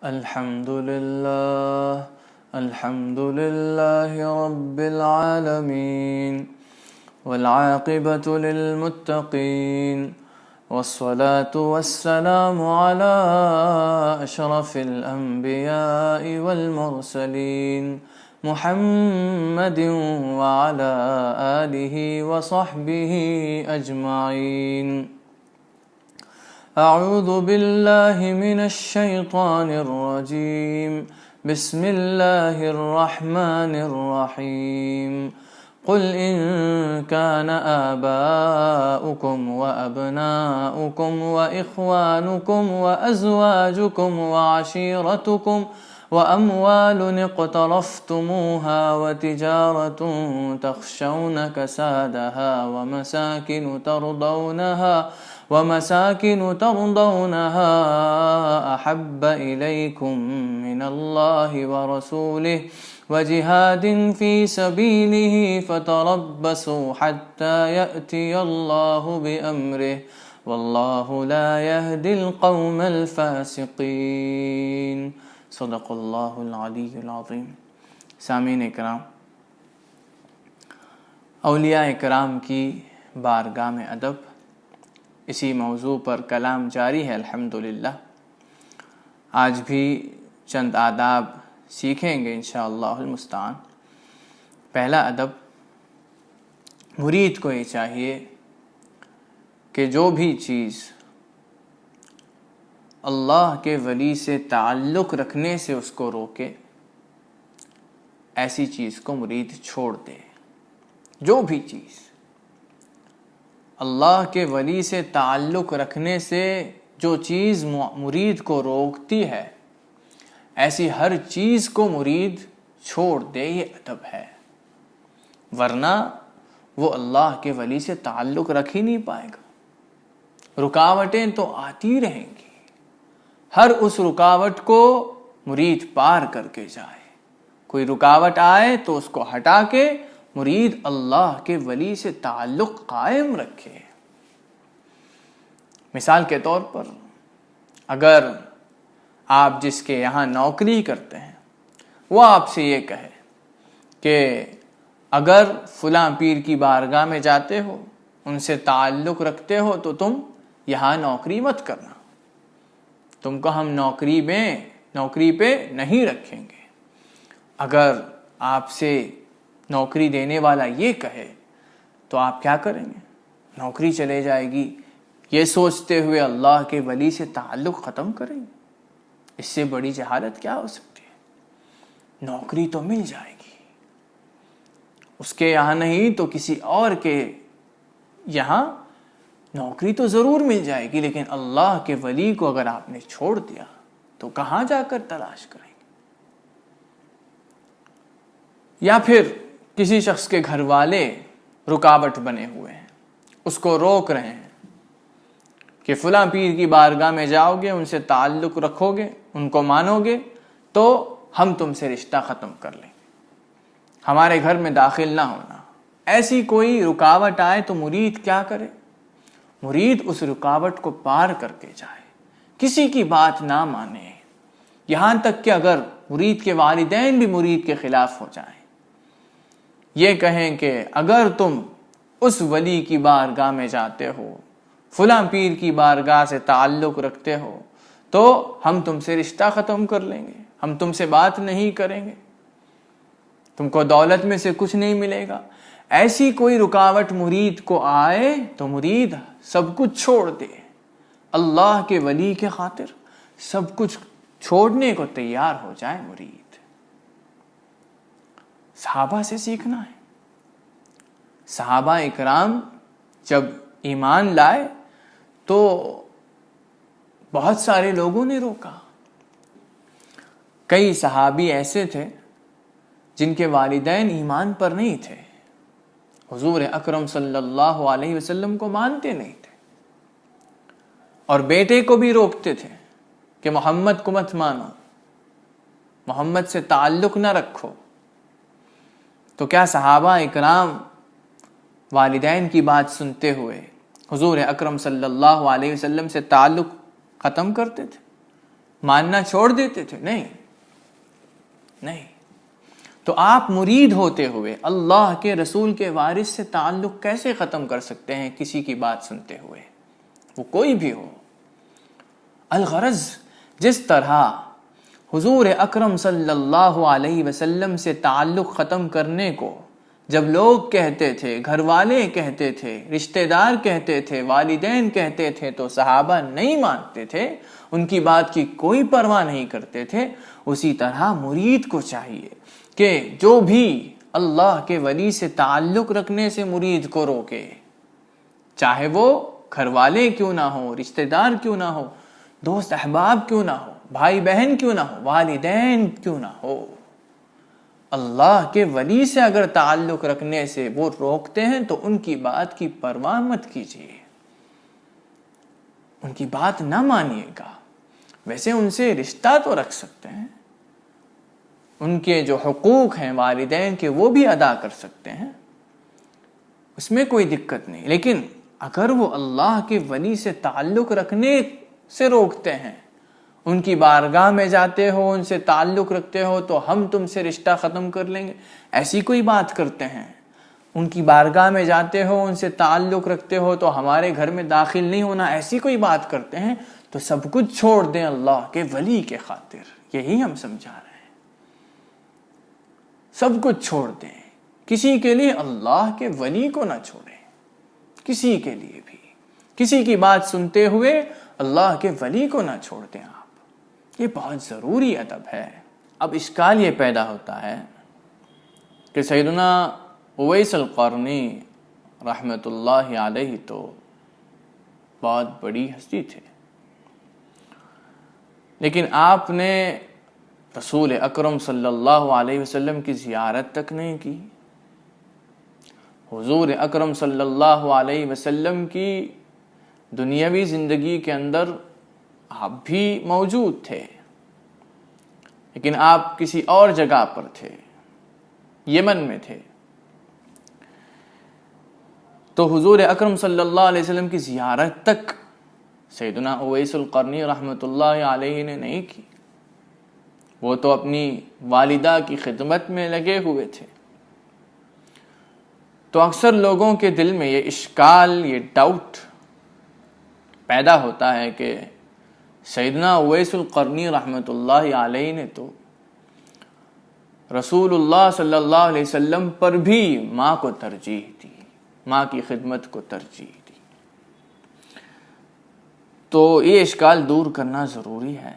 الحمد لله رب العالمين والعاقبة للمتقين والصلاة والسلام على أشرف الأنبياء والمرسلين محمد وعلى آله وصحبه أجمعين. أعوذ بالله من الشيطان الرجيم. بسم الله الرحمن الرحيم. قل إن كان آباؤكم وأبناؤكم وإخوانكم وأزواجكم وعشيرتكم وأموال اقترفتموها وتجارة تخشون كسادها ومساكن ترضونها أحب إليكم من الله ورسوله وجهاد في سبيله فتربصوا حتى يأتي الله بأمره والله لا يهدي القوم الفاسقين. صدق اللہ العلی العظیم. سامعین اکرام، اولیاء اکرام کی بارگاہ میں ادب، اسی موضوع پر کلام جاری ہے الحمدللہ. آج بھی چند آداب سیکھیں گے انشاءاللہ المستعان. پہلا ادب، مرید کو یہ چاہیے کہ جو بھی چیز اللہ کے ولی سے تعلق رکھنے سے اس کو روکے، ایسی چیز کو مرید چھوڑ دے. جو بھی چیز اللہ کے ولی سے تعلق رکھنے سے جو چیز مرید کو روکتی ہے، ایسی ہر چیز کو مرید چھوڑ دے. یہ ادب ہے، ورنہ وہ اللہ کے ولی سے تعلق رکھ ہی نہیں پائے گا. رکاوٹیں تو آتی رہیں گی، ہر اس رکاوٹ کو مرید پار کر کے جائے. کوئی رکاوٹ آئے تو اس کو ہٹا کے مرید اللہ کے ولی سے تعلق قائم رکھے. مثال کے طور پر، اگر آپ جس کے یہاں نوکری کرتے ہیں وہ آپ سے یہ کہے کہ اگر فلاں پیر کی بارگاہ میں جاتے ہو، ان سے تعلق رکھتے ہو تو تم یہاں نوکری مت کرنا، تم کو ہم نوکری پہ نہیں رکھیں گے. اگر آپ سے نوکری دینے والا یہ کہے تو آپ کیا کریں گے؟ نوکری چلے جائے گی، یہ سوچتے ہوئے اللہ کے ولی سے تعلق ختم کریں گے. اس سے بڑی جہالت کیا ہو سکتی ہے؟ نوکری تو مل جائے گی، اس کے یہاں نہیں تو کسی اور کے یہاں نوکری تو ضرور مل جائے گی، لیکن اللہ کے ولی کو اگر آپ نے چھوڑ دیا تو کہاں جا کر تلاش کریں گے؟ یا پھر کسی شخص کے گھر والے رکاوٹ بنے ہوئے ہیں، اس کو روک رہے ہیں کہ فلاں پیر کی بارگاہ میں جاؤ گے، ان سے تعلق رکھو گے، ان کو مانو گے تو ہم تم سے رشتہ ختم کر لیں گے، ہمارے گھر میں داخل نہ ہونا. ایسی کوئی رکاوٹ آئے تو مرید کیا کرے؟ مرید اس رکاوٹ کو پار کر کے جائے، کسی کی بات نہ مانے. یہاں تک کہ اگر مرید کے والدین بھی مرید کے خلاف ہو جائیں، یہ کہیں کہ اگر تم اس ولی کی بارگاہ میں جاتے ہو، فلاں پیر کی بارگاہ سے تعلق رکھتے ہو تو ہم تم سے رشتہ ختم کر لیں گے، ہم تم سے بات نہیں کریں گے، تم کو دولت میں سے کچھ نہیں ملے گا. ایسی کوئی رکاوٹ مرید کو آئے تو مرید سب کچھ چھوڑ دے، اللہ کے ولی کے خاطر سب کچھ چھوڑنے کو تیار ہو جائے مرید. صحابہ سے سیکھنا ہے. صحابہ اکرام جب ایمان لائے تو بہت سارے لوگوں نے روکا. کئی صحابی ایسے تھے جن کے والدین ایمان پر نہیں تھے، حضور اکرم صلی اللہ علیہ وسلم کو مانتے نہیں تھے، اور بیٹے کو بھی روکتے تھے کہ محمد کو مت مانو، محمد سے تعلق نہ رکھو. تو کیا صحابہ اکرام والدین کی بات سنتے ہوئے حضور اکرم صلی اللہ علیہ وسلم سے تعلق ختم کرتے تھے؟ ماننا چھوڑ دیتے تھے؟ نہیں۔ تو آپ مرید ہوتے ہوئے اللہ کے رسول کے وارث سے تعلق کیسے ختم کر سکتے ہیں کسی کی بات سنتے ہوئے، وہ کوئی بھی ہو؟ الغرض جس طرح حضور اکرم صلی اللہ علیہ وسلم سے تعلق ختم کرنے کو جب لوگ کہتے تھے، گھر والے کہتے تھے، رشتہ دار کہتے تھے، والدین کہتے تھے، تو صحابہ نہیں مانتے تھے، ان کی بات کی کوئی پرواہ نہیں کرتے تھے، اسی طرح مرید کو چاہیے کہ جو بھی اللہ کے ولی سے تعلق رکھنے سے مرید کو روکے، چاہے وہ گھر والے کیوں نہ ہو، رشتہ دار کیوں نہ ہو، دوست احباب کیوں نہ ہو، بھائی بہن کیوں نہ ہو، والدین کیوں نہ ہو، اللہ کے ولی سے اگر تعلق رکھنے سے وہ روکتے ہیں تو ان کی بات کی پرواہ مت کیجیے، ان کی بات نہ مانیے گا۔ ویسے ان سے رشتہ تو رکھ سکتے ہیں، ان کے جو حقوق ہیں والدین کے وہ بھی ادا کر سکتے ہیں، اس میں کوئی دقت نہیں، لیکن اگر وہ اللہ کے ولی سے تعلق رکھنے سے روکتے ہیں، ان کی بارگاہ میں جاتے ہو، ان سے تعلق رکھتے ہو تو ہم تم سے رشتہ ختم کر لیں گے، ایسی کوئی بات کرتے ہیں، ان کی بارگاہ میں جاتے ہو، ان سے تعلق رکھتے ہو تو ہمارے گھر میں داخل نہیں ہونا، ایسی کوئی بات کرتے ہیں، تو سب کچھ چھوڑ دیں اللہ کے ولی کے خاطر، یہی ہم سمجھا رہے ہیں، سب کچھ چھوڑ دیں، کسی کے لیے اللہ کے ولی کو نہ چھوڑیں، کسی کے لیے بھی، کسی کی بات سنتے ہوئے اللہ کے ولی کو نہ چھوڑ دیں آپ، یہ بہت ضروری ادب ہے۔ اب اشکال یہ پیدا ہوتا ہے کہ سیدنا اویس القرنی رحمت اللہ علیہ تو بہت بڑی ہستی تھے، لیکن آپ نے رسول اکرم صلی اللہ علیہ وسلم کی زیارت تک نہیں کی، حضور اکرم صلی اللہ علیہ وسلم کی دنیاوی زندگی کے اندر آپ بھی موجود تھے، لیکن آپ کسی اور جگہ پر تھے، یمن میں تھے، تو حضور اکرم صلی اللہ علیہ وسلم کی زیارت تک سیدنا اویس القرنی رحمت اللہ علیہ نے نہیں کی، وہ تو اپنی والدہ کی خدمت میں لگے ہوئے تھے۔ تو اکثر لوگوں کے دل میں یہ اشکال، یہ ڈاؤٹ پیدا ہوتا ہے کہ سیدنا اویس القرنی رحمت اللہ علیہ نے تو رسول اللہ صلی اللہ علیہ وسلم پر بھی ماں کو ترجیح دی، ماں کی خدمت کو ترجیح دی، تو یہ اشکال دور کرنا ضروری ہے۔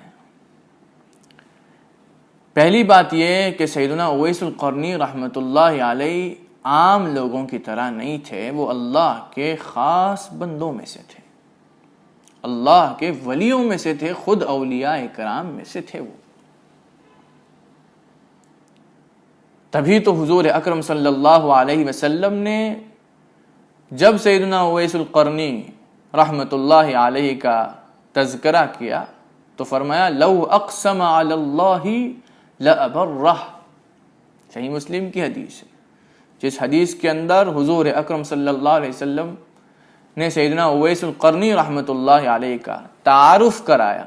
پہلی بات یہ کہ سیدنا اویس القرنی رحمت اللہ علیہ عام لوگوں کی طرح نہیں تھے، وہ اللہ کے خاص بندوں میں سے تھے، اللہ کے ولیوں میں سے تھے، خود اولیاء کرام میں سے تھے وہ۔ تبھی تو حضور اکرم صلی اللہ علیہ وسلم نے جب سیدنا اویس القرنی رحمت اللہ علیہ کا تذکرہ کیا تو فرمایا لو اقسم علی اللہ لأبرہ، صحیح مسلم کی حدیث ہے، جس حدیث کے اندر حضور اکرم صلی اللہ علیہ وسلم نے سیدنا اویس القرنی رحمت اللہ علیہ کا تعارف کرایا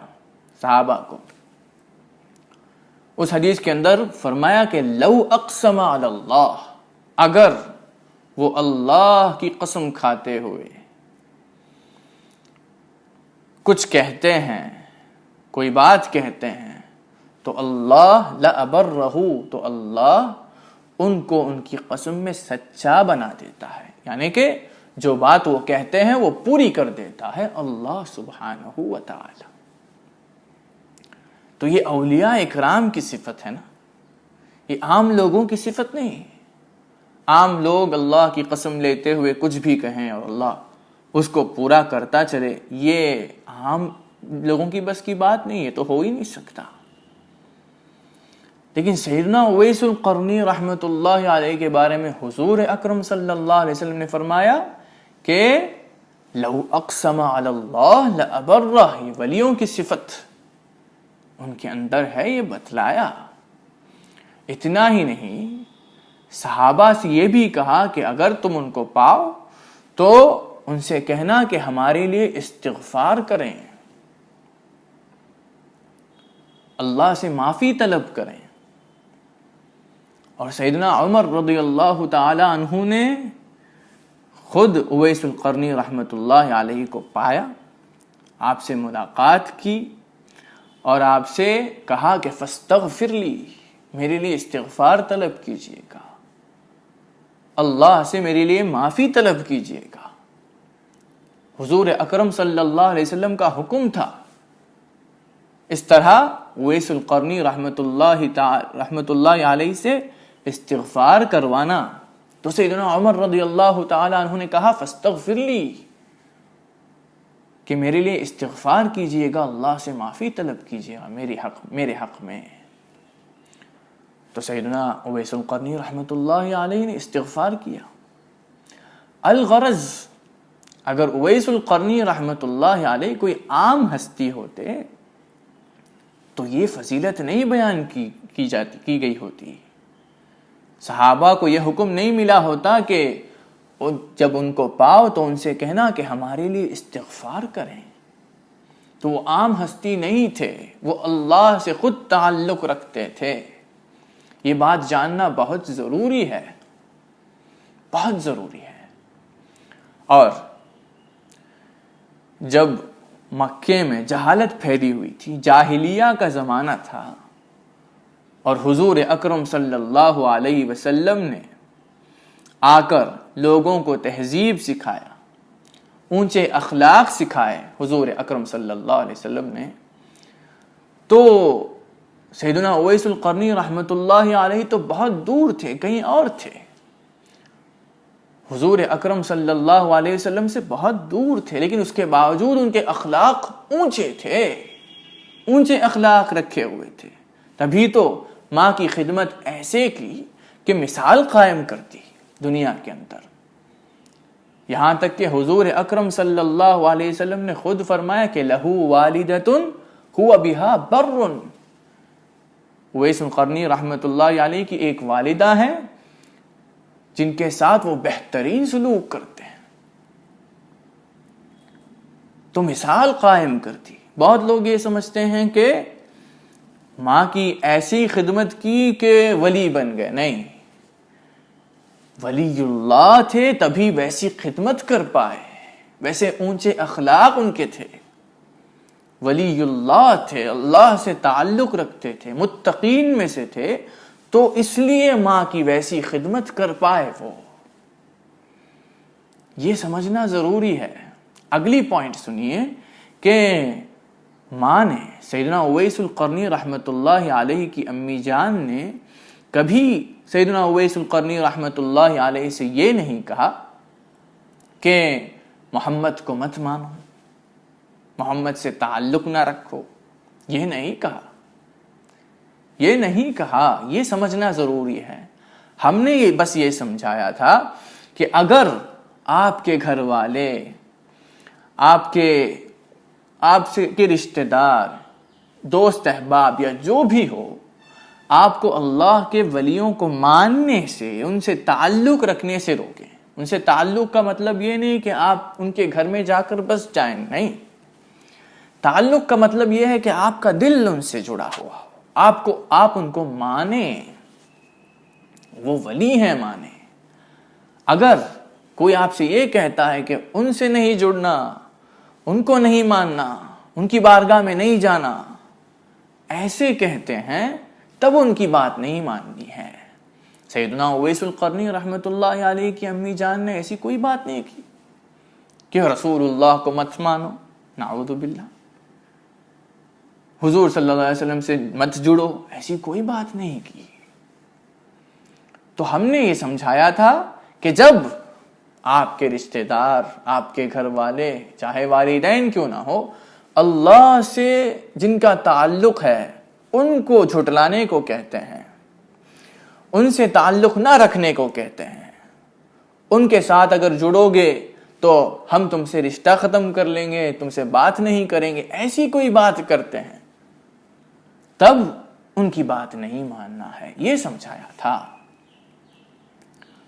صحابہ کو، اس حدیث کے اندر فرمایا کہ لو اقسم علی اللہ، اگر وہ اللہ کی قسم کھاتے ہوئے کچھ کہتے ہیں، کوئی بات کہتے ہیں، تو اللہ لأبرہ، تو اللہ ان کو ان کی قسم میں سچا بنا دیتا ہے، یعنی کہ جو بات وہ کہتے ہیں وہ پوری کر دیتا ہے اللہ سبحانہ و تعالی۔ تو یہ اولیاء اکرام کی صفت ہے نا، یہ عام لوگوں کی صفت نہیں۔ عام لوگ اللہ کی قسم لیتے ہوئے کچھ بھی کہیں اور اللہ اس کو پورا کرتا چلے، یہ عام لوگوں کی بس کی بات نہیں، یہ تو ہو ہی نہیں سکتا۔ لیکن سیدنا اویس القرنی رحمت اللہ علیہ کے بارے میں حضور اکرم صلی اللہ علیہ وسلم نے فرمایا کہ لو اقسم علی اللہ لأبرہ، یہ ولیوں کی صفت ان کے اندر ہے، یہ بتلایا۔ اتنا ہی نہیں، صحابہ سے یہ بھی کہا کہ اگر تم ان کو پاؤ تو ان سے کہنا کہ ہمارے لیے استغفار کریں، اللہ سے معافی طلب کریں. اور سیدنا عمر رضی اللہ تعالی عنہ نے خود اویس القرنی رحمۃ اللہ علیہ کو پایا، آپ سے ملاقات کی اور آپ سے کہا کہ فاستغفر لی، میرے لیے استغفار طلب کیجیے گا، اللہ سے میرے لیے معافی طلب کیجیے گا. حضور اکرم صلی اللہ علیہ وسلم کا حکم تھا. اس طرح اویس القرنی رحمۃ اللہ علیہ سے استغفار کروانا. تو سیدنا عمر رضی اللہ تعالی عنہ نے کہا فاستغفر لی، کہ میرے لیے استغفار کیجئے گا، اللہ سے معافی طلب کیجئے گا میرے حق میں. تو سیدنا اویس القرنی رحمۃ اللہ علیہ نے استغفار کیا. الغرض اگر اویس القرنی رحمۃ اللہ علیہ کوئی عام ہستی ہوتے تو یہ فضیلت نہیں بیان کی گئی ہوتی. صحابہ کو یہ حکم نہیں ملا ہوتا کہ جب ان کو پاؤ تو ان سے کہنا کہ ہمارے لیے استغفار کریں. تو وہ عام ہستی نہیں تھے، وہ اللہ سے خود تعلق رکھتے تھے. یہ بات جاننا بہت ضروری ہے، بہت ضروری ہے. اور جب مکے میں جہالت پھیلی ہوئی تھی، جاہلیہ کا زمانہ تھا، اور حضور اکرم صلی اللہ علیہ وسلم نے آ کر لوگوں کو تہذیب سکھایا، اونچے اخلاق سکھائے حضور اکرم صلی اللہ علیہ وسلم نے، تو سیدنا اویس القرنی رحمۃ اللہ علیہ تو بہت دور تھے، کہیں اور تھے. حضور اکرم صلی اللہ علیہ وسلم سے بہت دور تھے، لیکن اس کے باوجود ان کے اخلاق اونچے تھے، اونچے اخلاق رکھے ہوئے تھے. تبھی تو ماں کی خدمت ایسے کی کہ مثال قائم کرتی دنیا کے اندر. یہاں تک کہ حضور اکرم صلی اللہ علیہ وسلم نے خود فرمایا کہ لہو والدۃ هو بها بر. اویس القرنی رحمۃ اللہ علیہ کی ایک والدہ ہے جن کے ساتھ وہ بہترین سلوک کرتے ہیں، تو مثال قائم کرتی. بہت لوگ یہ سمجھتے ہیں کہ ماں کی ایسی خدمت کی کہ ولی بن گئے. نہیں، ولی اللہ تھے تبھی ویسی خدمت کر پائے، ویسے اونچے اخلاق ان کے تھے. ولی اللہ تھے، اللہ سے تعلق رکھتے تھے، متقین میں سے تھے، تو اس لیے ماں کی ویسی خدمت کر پائے. وہ یہ سمجھنا ضروری ہے. اگلی پوائنٹ سنیے کہ ماں نے، سیدنا اویس القرنی رحمۃ اللہ علیہ کی امی جان نے کبھی سیدنا اویس القرنی رحمۃ اللہ علیہ سے یہ نہیں کہا کہ محمد کو مت مانو، محمد سے تعلق نہ رکھو. یہ نہیں کہا، یہ نہیں کہا. یہ سمجھنا ضروری ہے. ہم نے بس یہ سمجھایا تھا کہ اگر آپ کے گھر والے، آپ کے رشتہ دار، دوست احباب یا جو بھی ہو، آپ کو اللہ کے ولیوں کو ماننے سے، ان سے تعلق رکھنے سے روکیں. ان سے تعلق کا مطلب یہ نہیں کہ آپ ان کے گھر میں جا کر بس جائیں، نہیں. تعلق کا مطلب یہ ہے کہ آپ کا دل ان سے جڑا ہوا ہو، آپ ان کو مانیں، وہ ولی ہیں مانیں. اگر کوئی آپ سے یہ کہتا ہے کہ ان سے نہیں جڑنا، ان کو نہیں ماننا، ان کی بارگاہ میں نہیں جانا، ایسے کہتے ہیں، تب ان کی بات نہیں ماننی ہے. سیدنا اویس القرنی رحمۃ اللہ علیہ کی امی جان نے ایسی کوئی بات نہیں کی کہ رسول اللہ کو مت مانو، نعوذ باللہ، حضور صلی اللہ علیہ وسلم سے مت جڑو، ایسی کوئی بات نہیں کی. تو ہم نے یہ سمجھایا تھا کہ جب آپ کے رشتہ دار، آپ کے گھر والے، چاہے والدین کیوں نہ ہو، اللہ سے جن کا تعلق ہے ان کو جھٹلانے کو کہتے ہیں، ان سے تعلق نہ رکھنے کو کہتے ہیں، ان کے ساتھ اگر جڑو گے تو ہم تم سے رشتہ ختم کر لیں گے، تم سے بات نہیں کریں گے، ایسی کوئی بات کرتے ہیں، تب ان کی بات نہیں ماننا ہے. یہ سمجھایا تھا.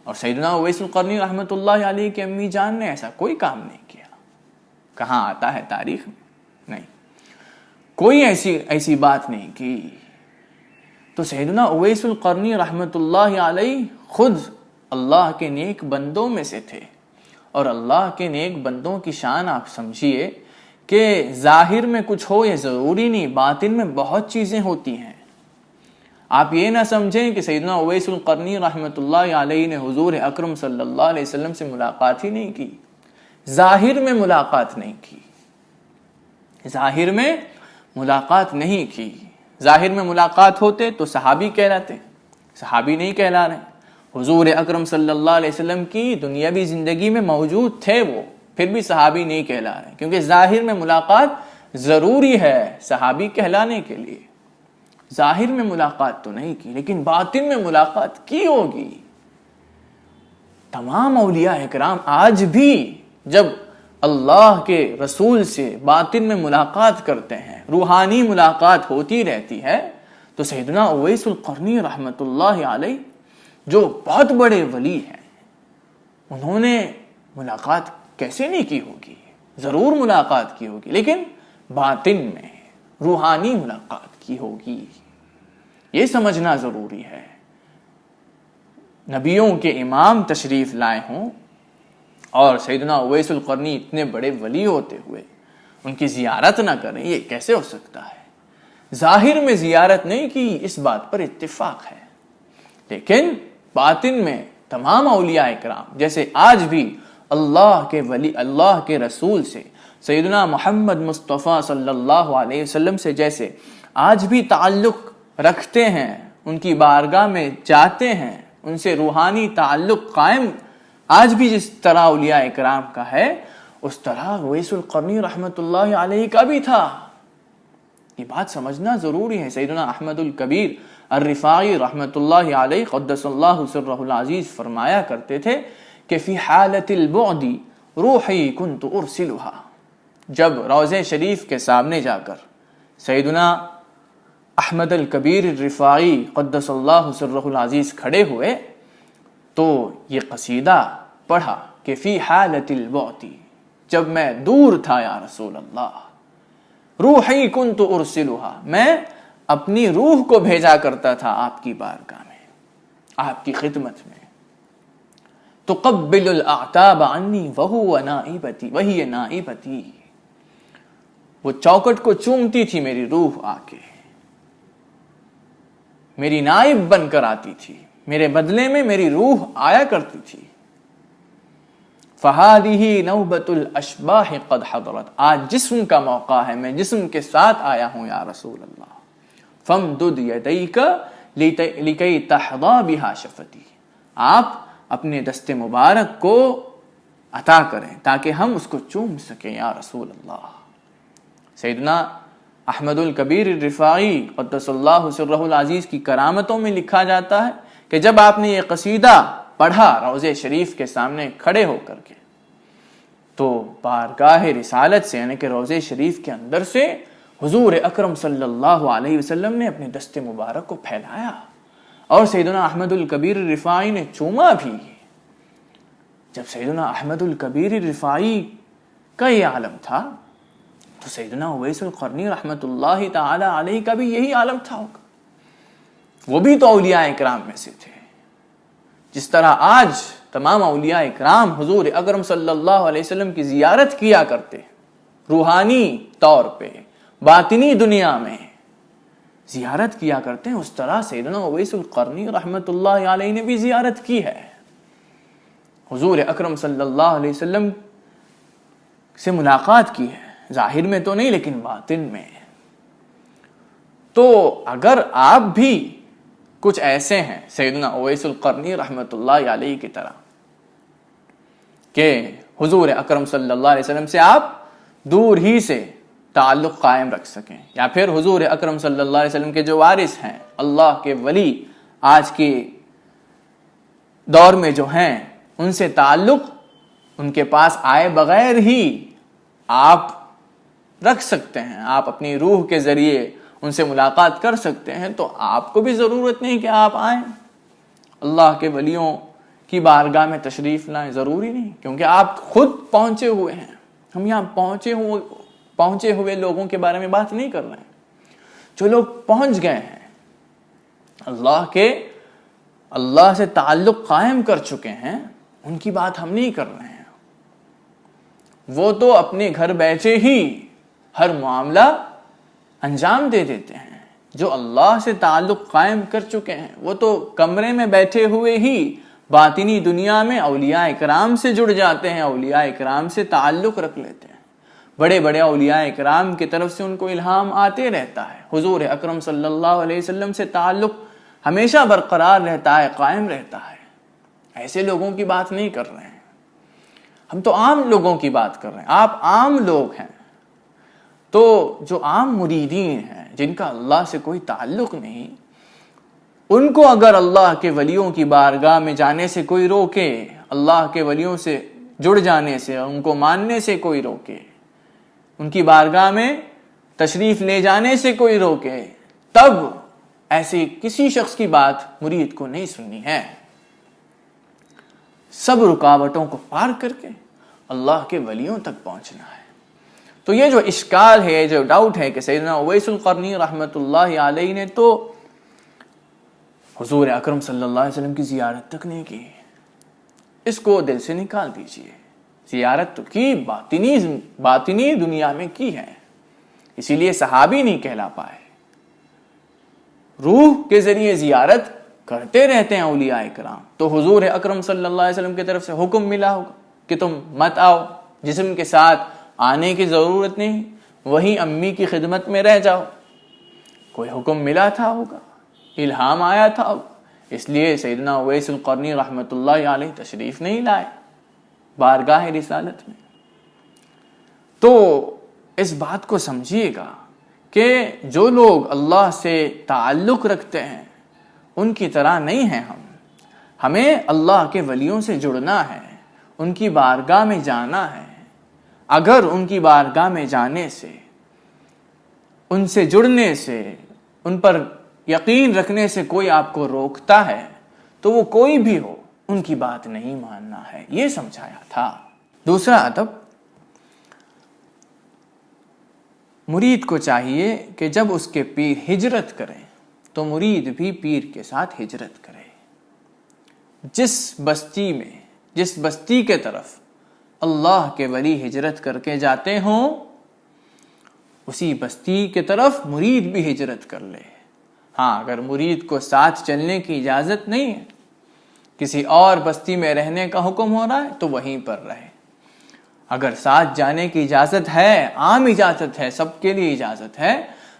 اور سیدنا اویس القرنی رحمۃ اللہ علیہ کی امی جان نے ایسا کوئی کام نہیں کیا. کہاں آتا ہے تاریخ میں؟ نہیں. کوئی ایسی بات نہیں کی. تو سیدنا اویس القرنی رحمت اللہ علیہ خود اللہ کے نیک بندوں میں سے تھے. اور اللہ کے نیک بندوں کی شان آپ سمجھیے کہ ظاہر میں کچھ ہو یہ ضروری نہیں، باطن میں بہت چیزیں ہوتی ہیں. آپ یہ نہ سمجھیں کہ سیدنا اویس القرنی رحمت اللہ علیہ نے حضور اکرم صلی اللہ علیہ وسلم سے ملاقات ہی نہیں کی، ظاہر میں ملاقات نہیں کی، ظاہر میں ملاقات نہیں کی. ظاہر میں ملاقات ہوتے تو صحابی کہلاتے، صحابی نہیں کہلا رہے. حضور اکرم صلی اللہ علیہ وسلم کی دنیاوی زندگی میں موجود تھے وہ، پھر بھی صحابی نہیں کہلا رہے، کیونکہ ظاہر میں ملاقات ضروری ہے صحابی کہلانے کے لیے. ظاہر میں ملاقات تو نہیں کی لیکن باطن میں ملاقات کی ہوگی. تمام اولیاء اکرام آج بھی جب اللہ کے رسول سے باطن میں ملاقات کرتے ہیں، روحانی ملاقات ہوتی رہتی ہے. تو سیدنا اویس القرنی رحمت اللہ علیہ جو بہت بڑے ولی ہیں، انہوں نے ملاقات کیسے نہیں کی ہوگی؟ ضرور ملاقات کی ہوگی، لیکن باطن میں روحانی ملاقات کی ہوگی. یہ سمجھنا ضروری ہے. نبیوں کے امام تشریف لائے ہوں اور سیدنا اویس القرنی اتنے بڑے ولی ہوتے ہوئے ان کی زیارت نہ کریں، یہ کیسے ہو سکتا ہے؟ ظاہر میں زیارت نہیں کی، اس بات پر اتفاق ہے، لیکن باطن میں تمام اولیاء اکرام جیسے آج بھی اللہ کے ولی، اللہ کے رسول سے، سیدنا محمد مصطفیٰ صلی اللہ علیہ وسلم سے جیسے آج بھی تعلق رکھتے ہیں، ان کی بارگاہ میں جاتے ہیں، ان سے روحانی تعلق قائم آج بھی جس طرح اولیاء اکرام کا ہے، اس طرح اویس القرنی رحمت اللہ علیہ کا بھی تھا. یہ بات سمجھنا ضروری ہے. سیدنا احمد الکبیر الرفاعی رحمت اللہ علیہ قدس اللہ سرہ العزیز فرمایا کرتے تھے کہ فی حالت البعد روحی کنت ارسلها. جب روضہ شریف کے سامنے جا کر سیدنا احمد الکبیر الرفاعی قدس اللہ سرہ العزیز کھڑے ہوئے تو یہ قصیدہ پڑھا کہ فی حالت البعد، جب میں دور تھا یا رسول اللہ، روحی کنت ارسلها، میں اپنی روح کو بھیجا کرتا تھا آپ کی بارگاہ میں، آپ کی خدمت میں. تقبل الاعتاب عنی وہو نائبتی، وہی نائبتی، وہ چوکٹ کو چومتی تھی میری روح، آ کے میری نائب بن کر آتی تھی، میرے بدلے میں میری روح آیا کرتی تھی. فَهَذِهِ نَوْبَةُ الْأَشْبَاحِ قَدْ حَضَرَتْ، آج جسم کا موقع ہے، میں جسم کے ساتھ آیا ہوں یا رسول اللہ. فَامْدُدْ يَدَيْكَ لِكَيْ تَحْظَى بِهَا شَفَتِي، آپ اپنے دست مبارک کو عطا کریں تاکہ ہم اس کو چوم سکیں یا رسول اللہ. سیدنا احمد الکبیر الرفاعی قدس اللہ سرہ العزیز کی کرامتوں میں لکھا جاتا ہے کہ جب آپ نے یہ قصیدہ پڑھا روضہ شریف کے سامنے کھڑے ہو کر کے، تو بارگاہ رسالت سے یعنی کہ روضہ شریف کے اندر سے حضور اکرم صلی اللہ علیہ وسلم نے اپنے دست مبارک کو پھیلایا اور سیدنا احمد الکبیر الرفاعی نے چوما بھی. جب سیدنا احمد الکبیر الرفاعی کا یہ عالم تھا تو سیدنا اویس القرنی رحمت اللہ تعالی علیہ کا بھی یہی عالم تھا ہوگا. وہ بھی تو اولیاء اکرام میں سے تھے. جس طرح آج تمام اولیاء اکرام حضور اکرم صلی اللہ علیہ وسلم کی زیارت کیا کرتے، روحانی طور پہ باطنی دنیا میں زیارت کیا کرتے ہیں، اس طرح سیدنا اویس القرنی رحمت اللہ علیہ نے بھی زیارت کی ہے. حضور اکرم صلی اللہ علیہ وسلم سے ملاقات کی ہے، ظاہر میں تو نہیں لیکن باطن میں. تو اگر آپ بھی کچھ ایسے ہیں سیدنا اویس القرنی رحمت اللہ علیہ کی طرح کہ حضور اکرم صلی اللہ علیہ وسلم سے آپ دور ہی سے تعلق قائم رکھ سکیں، یا پھر حضور اکرم صلی اللہ علیہ وسلم کے جو وارث ہیں، اللہ کے ولی آج کے دور میں جو ہیں، ان سے تعلق ان کے پاس آئے بغیر ہی آپ رکھ سکتے ہیں، آپ اپنی روح کے ذریعے ان سے ملاقات کر سکتے ہیں. تو آپ کو بھی ضرورت نہیں کہ آپ آئیں اللہ کے ولیوں کی بارگاہ میں تشریف لائیں، ضروری نہیں، کیونکہ آپ خود پہنچے ہوئے ہیں. ہم یہاں پہنچے پہنچے ہوئے لوگوں کے بارے میں بات نہیں کر رہے ہیں. جو لوگ پہنچ گئے ہیں, اللہ سے تعلق قائم کر چکے ہیں, ان کی بات ہم نہیں کر رہے ہیں. وہ تو اپنے گھر بیٹھے ہی ہر معاملہ انجام دے دیتے ہیں. جو اللہ سے تعلق قائم کر چکے ہیں وہ تو کمرے میں بیٹھے ہوئے ہی باطنی دنیا میں اولیاء اکرام سے جڑ جاتے ہیں, اولیاء اکرام سے تعلق رکھ لیتے ہیں. بڑے بڑے اولیاء اکرام کی طرف سے ان کو الہام آتے رہتا ہے. حضور اکرم صلی اللہ علیہ وسلم سے تعلق ہمیشہ برقرار رہتا ہے, قائم رہتا ہے. ایسے لوگوں کی بات نہیں کر رہے ہیں, ہم تو عام لوگوں کی بات کر رہے ہیں. آپ عام لوگ ہیں, تو جو عام مریدین ہیں جن کا اللہ سے کوئی تعلق نہیں, ان کو اگر اللہ کے ولیوں کی بارگاہ میں جانے سے کوئی روکے, اللہ کے ولیوں سے جڑ جانے سے, ان کو ماننے سے کوئی روکے, ان کی بارگاہ میں تشریف لے جانے سے کوئی روکے, تب ایسے کسی شخص کی بات مرید کو نہیں سننی ہے. سب رکاوٹوں کو پار کر کے اللہ کے ولیوں تک پہنچنا ہے. تو یہ جو اشکال ہے, جو ڈاؤٹ ہے کہ سیدنا اویس القرنی رحمۃ اللہ علیہ نے تو حضور اکرم صلی اللہ علیہ وسلم کی زیارت تک نہیں کی, اس کو دل سے نکال دیجئے. زیارت تو کی, باطنی دنیا میں کی ہے, اسی لیے صحابی نہیں کہلا پائے. روح کے ذریعے زیارت کرتے رہتے ہیں اولیاء اکرام. تو حضور اکرم صلی اللہ علیہ وسلم کی طرف سے حکم ملا ہوگا کہ تم مت آؤ, جسم کے ساتھ آنے کی ضرورت نہیں, وہیں امی کی خدمت میں رہ جاؤ. کوئی حکم ملا تھا ہوگا, الہام آیا تھا, اس لیے سیدنا اویس القرنی رحمۃ اللہ علیہ تشریف نہیں لائے بارگاہ رسالت میں. تو اس بات کو سمجھیے گا کہ جو لوگ اللہ سے تعلق رکھتے ہیں ان کی طرح نہیں ہیں ہم. ہمیں اللہ کے ولیوں سے جڑنا ہے, ان کی بارگاہ میں جانا ہے. اگر ان کی بارگاہ میں جانے سے, ان سے جڑنے سے, ان پر یقین رکھنے سے کوئی آپ کو روکتا ہے تو وہ کوئی بھی ہو, ان کی بات نہیں ماننا ہے. یہ سمجھایا تھا. دوسرا ادب, مرید کو چاہیے کہ جب اس کے پیر ہجرت کریں تو مرید بھی پیر کے ساتھ ہجرت کرے. جس بستی کے طرف اللہ کے ولی ہجرت کر کے جاتے ہوں, اسی بستی کے طرف مرید بھی ہجرت کر لے. ہاں, اگر مرید کو ساتھ چلنے کی اجازت نہیں ہے, کسی اور بستی میں رہنے کا حکم ہو رہا ہے تو وہیں پر رہے. اگر ساتھ جانے کی اجازت ہے, عام اجازت ہے, سب کے لیے اجازت ہے,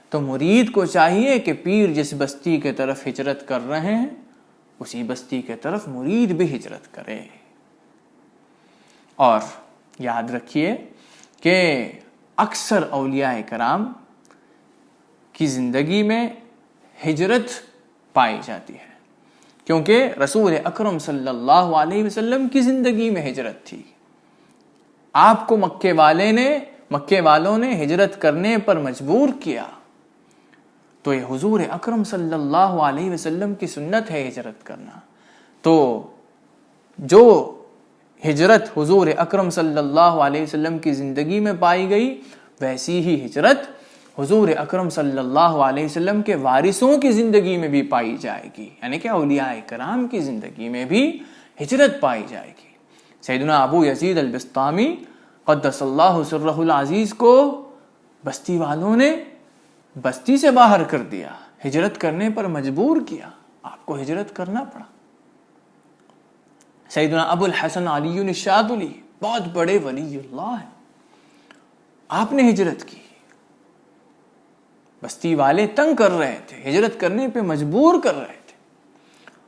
تو مرید کو چاہیے کہ پیر جس بستی کے طرف ہجرت کر رہے ہیں اسی بستی کے طرف مرید بھی ہجرت کرے. اور یاد رکھیے کہ اکثر اولیاء کرام کی زندگی میں ہجرت پائی جاتی ہے, کیونکہ رسول اکرم صلی اللہ علیہ وسلم کی زندگی میں ہجرت تھی. آپ کو مکے والوں نے ہجرت کرنے پر مجبور کیا, تو یہ حضور اکرم صلی اللہ علیہ وسلم کی سنت ہے ہجرت کرنا. تو جو ہجرت حضور اکرم صلی اللہ علیہ وسلم کی زندگی میں پائی گئی, ویسی ہی ہجرت حضور اکرم صلی اللہ علیہ وسلم کے وارثوں کی زندگی میں بھی پائی جائے گی. یعنی کہ اولیاء کرام کی زندگی میں بھی ہجرت پائی جائے گی. سیدنا ابو یزید البسطامی قدس اللہ سرہ العزیز کو بستی والوں نے بستی سے باہر کر دیا, ہجرت کرنے پر مجبور کیا, آپ کو ہجرت کرنا پڑا. سیدنا ابو الحسن علی الشاذلی بہت بڑے ولی اللہ ہیں, آپ نے ہجرت کی. بستی والے تنگ کر رہے تھے, ہجرت کرنے پہ مجبور کر رہے تھے.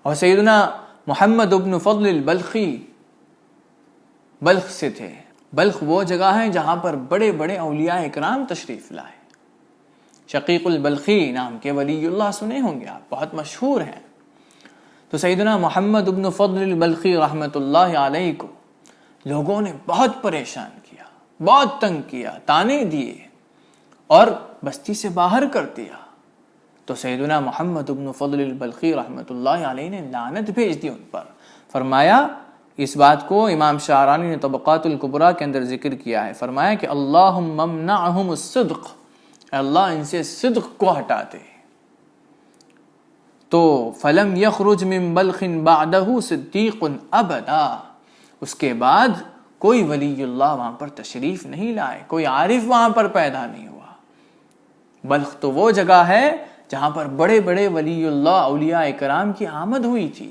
اور سیدنا محمد ابن فضل البلخی بلخ سے تھے. بلخ وہ جگہ ہے جہاں پر بڑے بڑے اولیاء اکرام تشریف لائے. شقیق البلخی نام کے ولی اللہ سنے ہوں گے آپ, بہت مشہور ہیں. تو سیدنا محمد ابن فضل البلخی رحمت اللہ علیہ کو لوگوں نے بہت پریشان کیا, بہت تنگ کیا, تانے دیے اور بستی سے باہر کر دیا. تو سیدنا محمد ابن فضل البلخی رحمت اللہ علیہ نے لعنت بھیج دی ان پر. فرمایا اس بات کو امام شعرانی نے طبقات الکبریٰ کے اندر ذکر کیا ہے، فرمایا کہ اللہم امنعہم الصدق، اللہ ان سے صدق کو ہٹا دے۔ تو فلم یخرج من بلخ بعدہ صدیق ابدا، اس کے بعد کوئی ولی اللہ وہاں پر تشریف نہیں لائے، کوئی عارف وہاں پر پیدا نہیں ہوا۔ بلخ تو وہ جگہ ہے جہاں پر بڑے بڑے ولی اللہ اولیاء کرام کی آمد ہوئی تھی،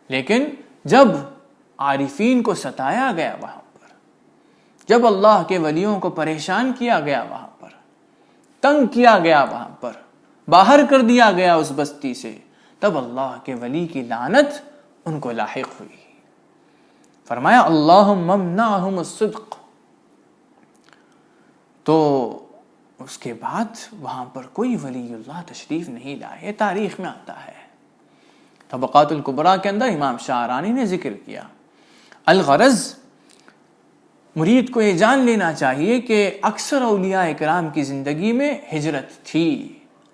لیکن جب عارفین کو ستایا گیا وہاں پر، جب اللہ کے ولیوں کو پریشان کیا گیا وہاں پر، تنگ کیا گیا وہاں پر، باہر کر دیا گیا اس بستی سے، تب اللہ کے ولی کی لعنت ان کو لاحق ہوئی۔ فرمایا اللہم امنعہم الصدق۔ تو اس کے بعد وہاں پر کوئی ولی اللہ تشریف نہیں لائے، یہ تاریخ میں آتا ہے۔ طبقات الکبریٰ کے اندر امام شعرانی نے ذکر کیا۔ الغرض مرید کو یہ جان لینا چاہیے کہ اکثر اولیاء کرام کی زندگی میں ہجرت تھی،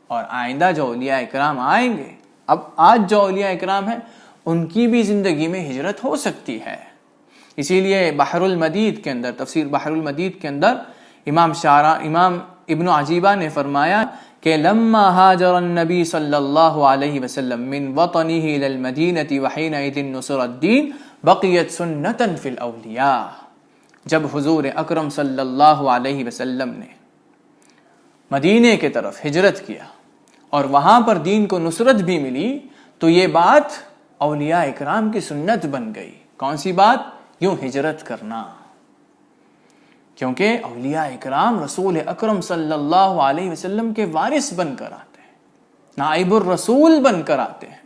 اور آئندہ جو اولیاء کرام آئیں گے، اب آج جو اولیاء کرام ہیں ان کی بھی زندگی میں ہجرت ہو سکتی ہے۔ اسی لیے بحر المدید کے اندر، تفسیر بحر المدید کے اندر امام ابن عجیبہ نے فرمایا کہ لما ہاجر النبی صلی اللہ علیہ وسلم من وطنہ الى المدینہ وحینئذ نصر الدین بقیت سنتا فی الاولیاء، جب حضور اکرم صلی اللہ علیہ وسلم نے مدینے کے طرف ہجرت کیا اور وہاں پر دین کو نصرت بھی ملی، تو یہ بات اولیاء اکرام کی سنت بن گئی۔ کون سی بات؟ یوں ہجرت کرنا، کیونکہ اولیاء اکرام رسول اکرم صلی اللہ علیہ وسلم کے وارث بن کر آتے ہیں، نائب الرسول بن کر آتے ہیں۔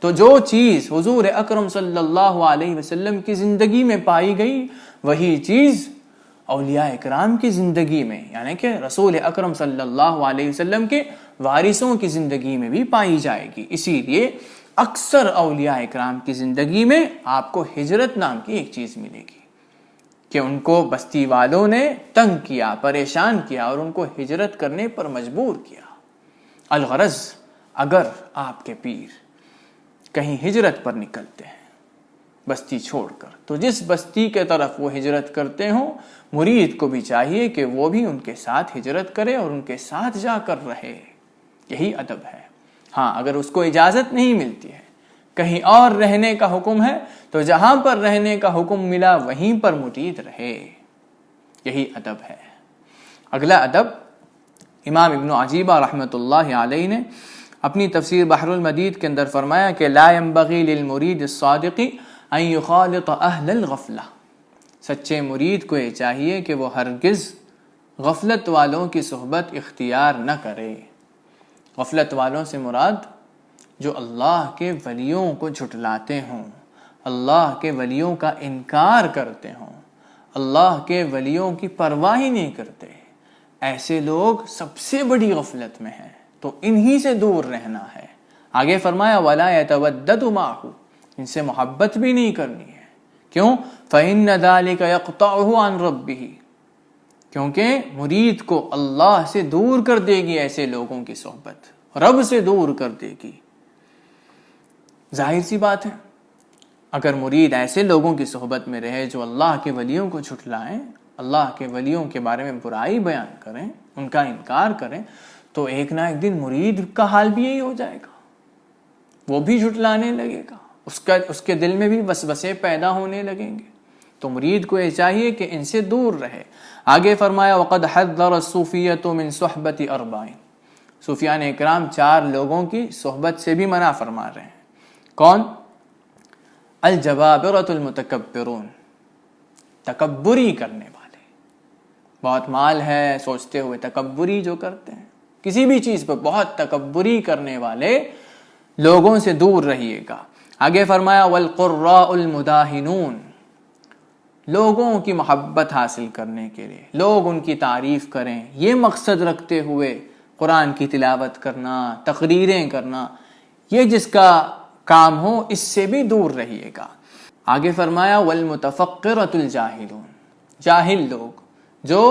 تو جو چیز حضور اکرم صلی اللہ علیہ وسلم کی زندگی میں پائی گئی، وہی چیز اولیاء اکرام کی زندگی میں، یعنی کہ رسول اکرم صلی اللہ علیہ وسلم کے وارثوں کی زندگی میں بھی پائی جائے گی۔ اسی لیے اکثر اولیاء اکرام کی زندگی میں آپ کو ہجرت نام کی ایک چیز ملے گی، کہ ان کو بستی والوں نے تنگ کیا، پریشان کیا، اور ان کو ہجرت کرنے پر مجبور کیا۔ الغرض اگر آپ کے پیر کہیں ہجرت پر نکلتے ہیں بستی چھوڑ کر، تو جس بستی کے طرف وہ ہجرت کرتے ہوں، مرید کو بھی چاہیے کہ وہ بھی ان کے ساتھ ہجرت کرے اور ان کے ساتھ جا کر رہے۔ یہی ادب ہے۔ ہاں، اگر اس کو اجازت نہیں ملتی ہے، کہیں اور رہنے کا حکم ہے، تو جہاں پر رہنے کا حکم ملا وہیں پر مرید رہے۔ یہی ادب ہے۔ اگلا ادب امام ابن عجیبہ رحمۃ اللہ علیہ نے اپنی تفسیر بحر المدید کے اندر فرمایا کہ لا ينبغي للمرید الصادق ان يخالط اہل الغفلہ، سچے مرید کو یہ چاہیے کہ وہ ہرگز غفلت والوں کی صحبت اختیار نہ کرے۔ غفلت والوں سے مراد جو اللہ کے ولیوں کو جھٹلاتے ہوں، اللہ کے ولیوں کا انکار کرتے ہوں، اللہ کے ولیوں کی پرواہ ہی نہیں کرتے، ایسے لوگ سب سے بڑی غفلت میں ہیں، تو انہی سے دور رہنا ہے۔ آگے فرمایا وَلَا يَتَوَدَّدُ مَعْهُ، ان سے محبت بھی نہیں کرنی ہے۔ کیوں؟ فَإِنَّ ذَلِكَ يَقْطَعُهُ عَنْ رَبِّهِ، کیونکہ مرید کو اللہ سے دور کر دے گی، ایسے لوگوں کی صحبت رب سے دور کر دے گی۔ ظاہر سی بات ہے، اگر مرید ایسے لوگوں کی صحبت میں رہے جو اللہ کے ولیوں کو جھٹلائیں، اللہ کے ولیوں کے بارے میں برائی بیان کریں، ان کا انکار کریں، تو ایک نہ ایک دن مرید کا حال بھی یہی ہو جائے گا، وہ بھی جھٹلانے لگے گا، اس کے دل میں بھی وسوسے پیدا ہونے لگیں گے۔ تو مرید کو یہ چاہیے کہ ان سے دور رہے۔ آگے فرمایا وَقَدْ حَذَّرَ الصُّوفِيَّةُ مِنْ صُحْبَةِ أَرْبَعٍ، صوفیان اکرام 4 لوگوں کی صحبت سے بھی منع فرما رہے ہیں۔ کون؟ الجبابرۃ المتکبرون، تکبری کرنے والے، بہت مال ہے سوچتے ہوئے تکبری جو کرتے ہیں، کسی بھی چیز پر بہت تکبری کرنے والے لوگوں سے دور رہیے گا۔ آگے فرمایا والقراء المداہنون، لوگوں کی محبت حاصل کرنے کے لیے لوگ ان کی تعریف کریں، یہ مقصد رکھتے ہوئے قرآن کی تلاوت کرنا، تقریریں کرنا، یہ جس کا کام ہو اس سے بھی دور رہیے گا۔ آگے فرمایا والمتفقرۃ الجاہلون، جاہل لوگ جو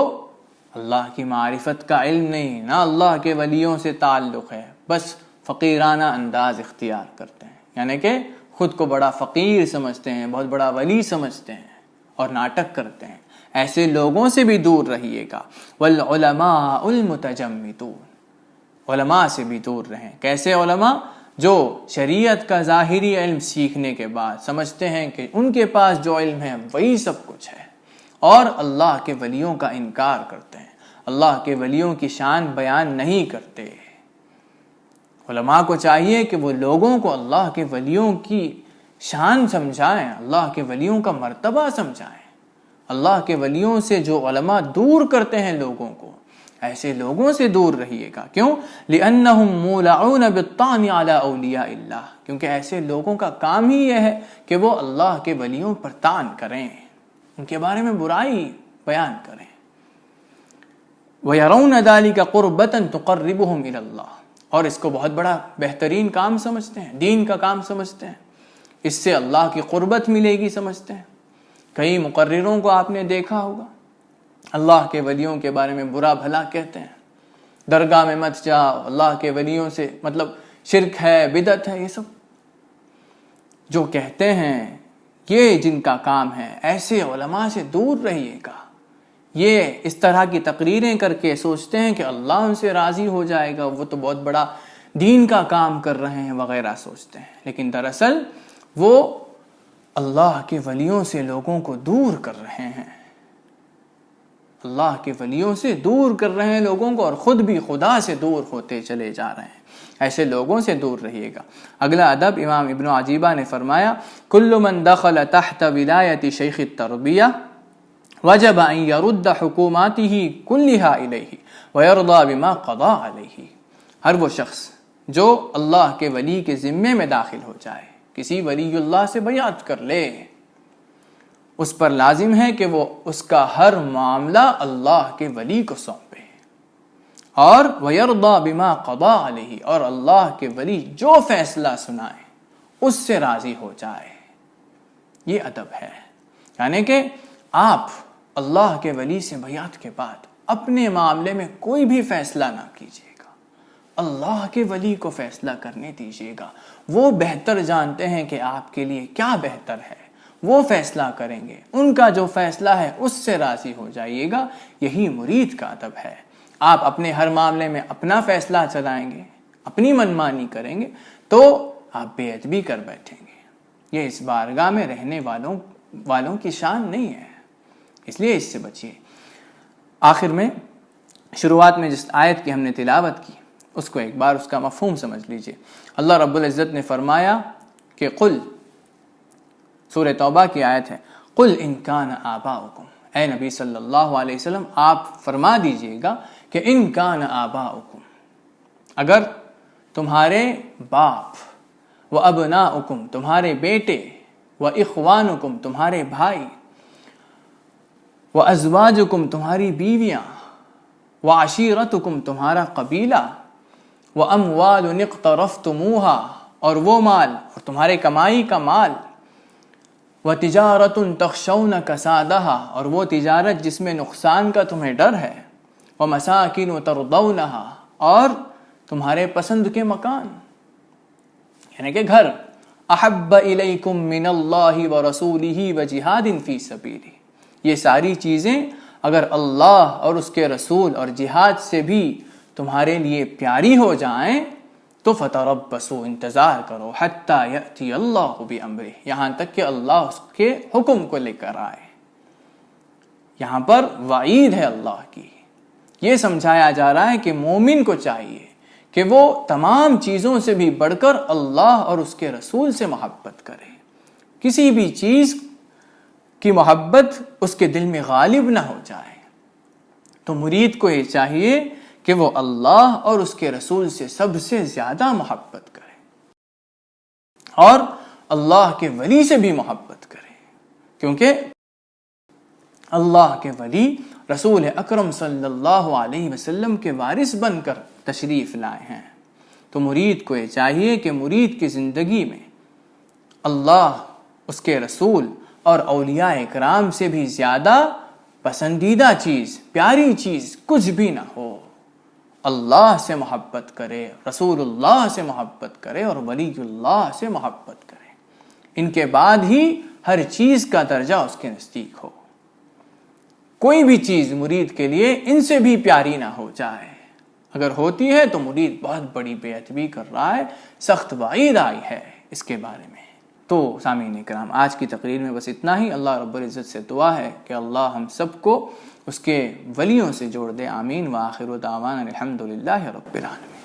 اللہ کی معرفت کا علم نہیں، نہ اللہ کے ولیوں سے تعلق ہے، بس فقیرانہ انداز اختیار کرتے ہیں، یعنی کہ خود کو بڑا فقیر سمجھتے ہیں، بہت بڑا ولی سمجھتے ہیں اور ناٹک کرتے ہیں، ایسے لوگوں سے بھی دور رہیے گا۔ والعلماء المتجمدون، علماء سے بھی دور رہیں۔ کیسے علماء؟ جو شریعت کا ظاہری علم سیکھنے کے بعد سمجھتے ہیں کہ ان کے پاس جو علم ہے وہی سب کچھ ہے، اور اللہ کے ولیوں کا انکار کرتے ہیں، اللہ کے ولیوں کی شان بیان نہیں کرتے۔ علماء کو چاہیے کہ وہ لوگوں کو اللہ کے ولیوں کی شان سمجھائیں، اللہ کے ولیوں کا مرتبہ سمجھائیں۔ اللہ کے ولیوں سے جو علماء دور کرتے ہیں لوگوں کو، ایسے لوگوں سے دور رہیے گا۔ کیوں؟ لِأَنَّهُمْ مُولَعُونَ بِالطَّعْنِ عَلَىٰ أَوْلِيَاءِ اللَّهِ، کیونکہ ایسے لوگوں کا کام ہی یہ ہے کہ وہ اللہ کے ولیوں پر طعن کریں، ان کے بارے میں برائی بیان کریں۔ وَيَرَوْنَ ذَلِكَ قُرْبَةً تُقَرِّبُهُمْ إِلَى اللَّهِ، اور اس کو بہت بڑا بہترین کام سمجھتے ہیں، دین کا کام سمجھتے ہیں، اس سے اللہ کی قربت ملے گی سمجھتے ہیں۔ کئی مقرروں کو آپ نے دیکھا ہوگا، اللہ کے ولیوں کے بارے میں برا بھلا کہتے ہیں، درگاہ میں مت جاؤ، اللہ کے ولیوں سے مطلب شرک ہے، بدعت ہے، یہ سب جو کہتے ہیں، یہ جن کا کام ہے، ایسے علماء سے دور رہیے گا۔ یہ اس طرح کی تقریریں کر کے سوچتے ہیں کہ اللہ ان سے راضی ہو جائے گا، وہ تو بہت بڑا دین کا کام کر رہے ہیں وغیرہ سوچتے ہیں، لیکن دراصل وہ اللہ کے ولیوں سے لوگوں کو دور کر رہے ہیں، اللہ کے ولیوں سے دور کر رہے ہیں لوگوں کو، اور خود بھی خدا سے دور ہوتے چلے جا رہے ہیں۔ ایسے لوگوں سے دور رہیے گا۔ اگلا ادب امام ابن عجیبہ نے فرمایا، کل من دخل تحت ولایت شیخ التربیہ وجب ان يرد حکوماته كلها الیہ ويرضى بما قضى علیہ، ہر وہ شخص جو اللہ کے ولی کے ذمے میں داخل ہو جائے، کسی ولی اللہ سے بیعت کر لے، اس پر لازم ہے کہ وہ اس کا ہر معاملہ اللہ کے ولی کو سونپے، اور وَيَرْضَى بِمَا قَضَى عَلَيْهِ، اور اللہ کے ولی جو فیصلہ سنائے اس سے راضی ہو جائے۔ یہ ادب ہے، یعنی کہ آپ اللہ کے ولی سے بیعت کے بعد اپنے معاملے میں کوئی بھی فیصلہ نہ کیجیے گا، اللہ کے ولی کو فیصلہ کرنے دیجیے گا، وہ بہتر جانتے ہیں کہ آپ کے لیے کیا بہتر ہے، وہ فیصلہ کریں گے، ان کا جو فیصلہ ہے اس سے راضی ہو جائیے گا۔ یہی مرید کا ادب ہے۔ آپ اپنے ہر معاملے میں اپنا فیصلہ چلائیں گے، اپنی منمانی کریں گے تو آپ بے ادبی کر بیٹھیں گے۔ یہ اس بارگاہ میں رہنے والوں کی شان نہیں ہے، اس لیے اس سے بچیے۔ آخر میں شروعات میں جس آیت کی ہم نے تلاوت کی اس کو ایک بار اس کا مفہوم سمجھ لیجئے۔ اللہ رب العزت نے فرمایا کہ قل، سورہ توبہ کی آیت ہے، قل ان کان آباؤکم، اے نبی صلی اللہ علیہ وسلم آپ فرما دیجئے گا کہ ان کان آباؤکم، اگر تمہارے باپ، و ابناؤکم تمہارے بیٹے، و اخوانکم تمہارے بھائی، وَأَزْوَاجُكُمْ تمہاری بیویاں، وَعَشِيرَتُكُمْ تمہارا قبیلہ، وَأَمْوَالٌ اقْتَرَفْتُمُوهَا اور وہ مال اور تمہارے کمائی کا مال، وَتِجَارَةٌ تَخْشَوْنَ كَسَادَهَا اور وہ تجارت جس میں نقصان کا تمہیں ڈر ہے، وَمَسَاكِنُ تَرْضَوْنَهَا اور تمہارے پسند کے مکان، یعنی کہ گھر، أَحَبَّ إِلَيْكُم مِّنَ اللَّهِ وَرَسُولِهِ وَجِهَادٍ فِي سَبِيلِهِ، یہ ساری چیزیں اگر اللہ اور اس کے رسول اور جہاد سے بھی تمہارے لیے پیاری ہو جائیں تو فتربصوا انتظار کرو، حتی یأتی اللہ بامرہ، یہاں تک کہ اللہ اس کے حکم کو لے کر آئے۔ یہاں پر وعید ہے اللہ کی، یہ سمجھایا جا رہا ہے کہ مومن کو چاہیے کہ وہ تمام چیزوں سے بھی بڑھ کر اللہ اور اس کے رسول سے محبت کرے، کسی بھی چیز کی محبت اس کے دل میں غالب نہ ہو جائے۔ تو مرید کو یہ چاہیے کہ وہ اللہ اور اس کے رسول سے سب سے زیادہ محبت کرے، اور اللہ کے ولی سے بھی محبت کرے، کیونکہ اللہ کے ولی رسول اکرم صلی اللہ علیہ وسلم کے وارث بن کر تشریف لائے ہیں۔ تو مرید کو یہ چاہیے کہ مرید کی زندگی میں اللہ، اس کے رسول اور اولیاء اکرام سے بھی زیادہ پسندیدہ چیز، پیاری چیز کچھ بھی نہ ہو۔ اللہ سے محبت کرے، رسول اللہ سے محبت کرے اور ولی اللہ سے محبت کرے۔ ان کے بعد ہی ہر چیز کا درجہ اس کے نزدیک ہو، کوئی بھی چیز مرید کے لیے ان سے بھی پیاری نہ ہو جائے، اگر ہوتی ہے تو مرید بہت بڑی بے ادبی کر رہا ہے، سخت وعید آئی ہے اس کے بارے میں۔ تو سامعین کرام، آج کی تقریر میں بس اتنا ہی۔ اللہ رب العزت سے دعا ہے کہ اللہ ہم سب کو اس کے ولیوں سے جوڑ دے، آمین۔ وآخر دعوانا الحمدللہ رب العالمین۔